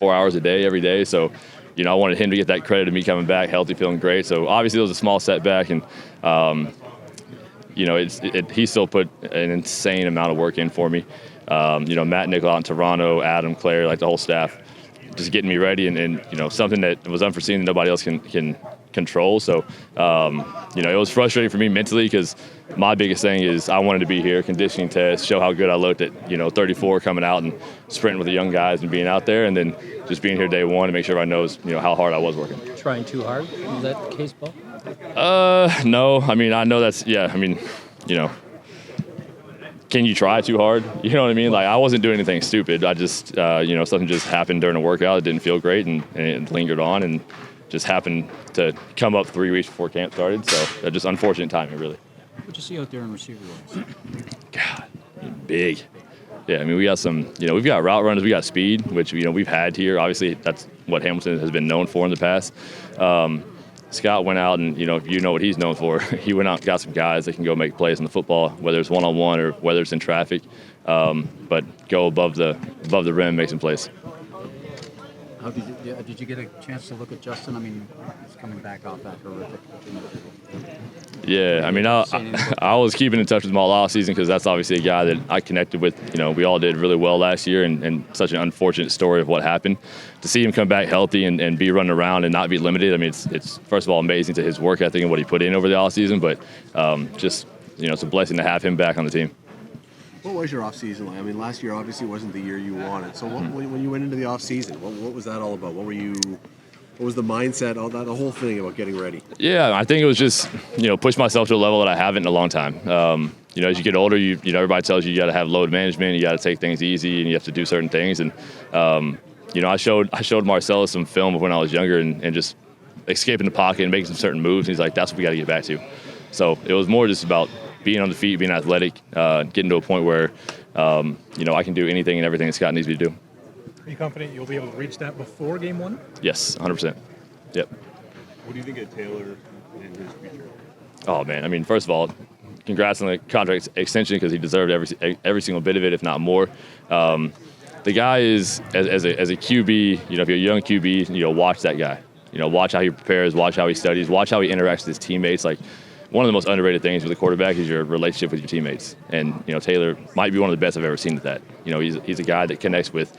hours a day, every day. So, I wanted him to get that credit of me coming back healthy, feeling great. So obviously it was a small setback, and he still put an insane amount of work in for me. Matt Nickel out in Toronto, Adam, Claire, like the whole staff, just getting me ready, and something that was unforeseen that nobody else can control. So, it was frustrating for me mentally because my biggest thing is I wanted to be here, conditioning test, show how good I looked at, 34 coming out and sprinting with the young guys and being out there, and then just being here day one to make sure everybody knows, how hard I was working. Trying too hard? Is that the case, Bo? No. I mean, I know that's, can you try too hard? You know what I mean? Like, I wasn't doing anything stupid. I just, something just happened during a workout. It didn't feel great, and it lingered on, and just happened to come up 3 weeks before camp started. So just unfortunate timing, really. What'd you see out there in receiver roles? God, big. Yeah, I mean, we got some, we've got route runners, we got speed, which, we've had here. Obviously, that's what Hamilton has been known for in the past. Scott went out and, you know what he's known for. He went out and got some guys that can go make plays in the football, whether it's one-on-one or whether it's in traffic, but go above the rim, make some plays. How did you get a chance to look at Justin? I mean, he's coming back off that horrific. Yeah, I mean, I was keeping in touch with him all off season because that's obviously a guy that I connected with. We all did really well last year, and such an unfortunate story of what happened. To see him come back healthy and be running around and not be limited, I mean, it's first of all amazing to his work ethic and what he put in over the off season, but just it's a blessing to have him back on the team. What was your off-season like? I mean, last year obviously wasn't the year you wanted. So when you went into the off-season, what was that all about? What was the mindset, the whole thing about getting ready? Yeah, I think it was just, push myself to a level that I haven't in a long time. As you get older, everybody tells you got to have load management, you got to take things easy, and you have to do certain things. And, I showed Marcellus some film of when I was younger and just escaping the pocket and making some certain moves. And he's like, that's what we got to get back to. So it was more just about being on the feet, being athletic, getting to a point where, I can do anything and everything that Scott needs me to do. Are you confident you'll be able to reach that before game one? Yes, 100%. Yep. What do you think of Taylor and his future? Oh, man. I mean, first of all, congrats on the contract extension because he deserved every single bit of it, if not more. The guy is, as a QB, if you're a young QB, watch that guy. Watch how he prepares, watch how he studies, watch how he interacts with his teammates. Like, one of the most underrated things with a quarterback is your relationship with your teammates. And, Taylor might be one of the best I've ever seen at that. He's a guy that connects with,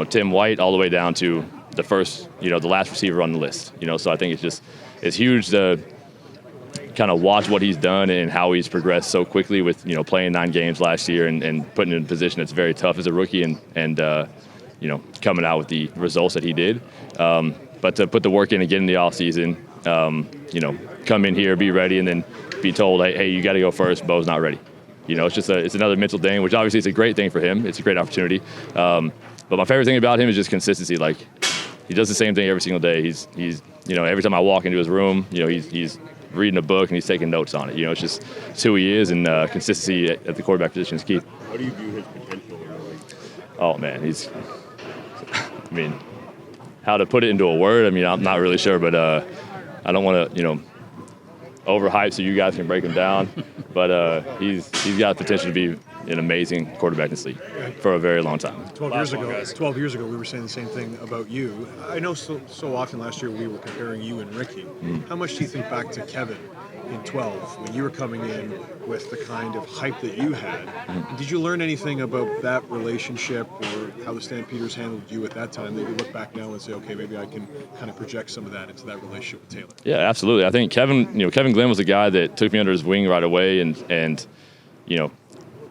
Tim White all the way down to the first, the last receiver on the list. So I think it's huge to kind of watch what he's done and how he's progressed so quickly with, playing 9 games last year and putting in a position that's very tough as a rookie and coming out with the results that he did. But to put the work in again in the offseason, come in here, be ready, and then be told, hey, you got to go first. Bo's not ready. It's another mental thing, which obviously is a great thing for him. It's a great opportunity. But my favorite thing about him is just consistency. Like, he does the same thing every single day. He's every time I walk into his room, he's reading a book and he's taking notes on it. It's who he is, and consistency at the quarterback position is key. How do you view his potential? Oh man, how to put it into a word? I'm not really sure, but I don't want to, overhype so you guys can break him down. But he's got potential to be an amazing quarterback in this league for a very long time. 12 years ago, we were saying the same thing about you. I know so often last year we were comparing you and Ricky. How much do you think back to Kevin in 12 when you were coming in with the kind of hype that you had? Did you learn anything about that relationship or how the Stampeders handled you at that time that you look back now and say, okay, maybe I can kind of project some of that into that relationship with Taylor? Yeah, absolutely. I think Kevin Glenn was a guy that took me under his wing right away and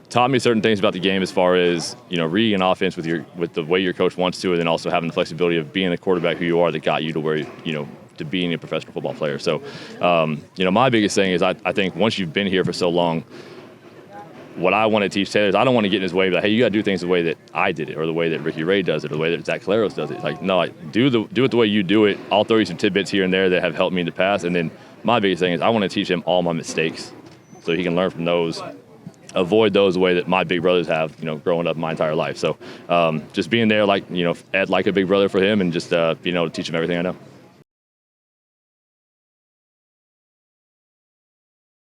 taught me certain things about the game as far as, reading an offense with the way your coach wants to, and then also having the flexibility of being a quarterback who you are that got you to where, to being a professional football player. So, my biggest thing is I think once you've been here for so long, what I want to teach Taylor is I don't want to get in his way, but hey, you got to do things the way that I did it, or the way that Ricky Ray does it, or the way that Zach Claros does it. Like, no, do it the way you do it. I'll throw you some tidbits here and there that have helped me in the past. And then my biggest thing is I want to teach him all my mistakes so he can learn from those, avoid those the way that my big brothers have, growing up my entire life. So just being there, like, like a big brother for him, and just, to teach him everything I know.